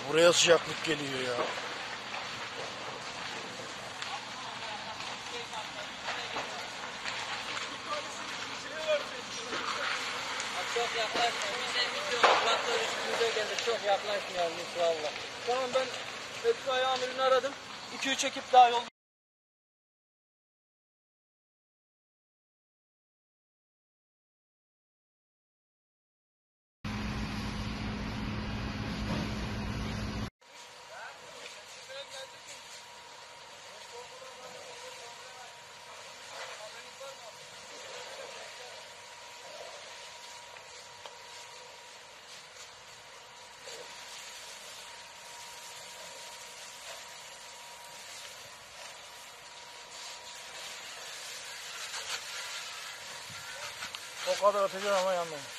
Buraya sıcaklık geliyor ya. Çok yaklaşma. Bize video traktör üstümüze gelir. Çok yaklaşmayalım inşallah. Tamam, ben itfaiye amirini aradım. 2-3 ekip daha yol. O kadar atacağım ama yanmamış.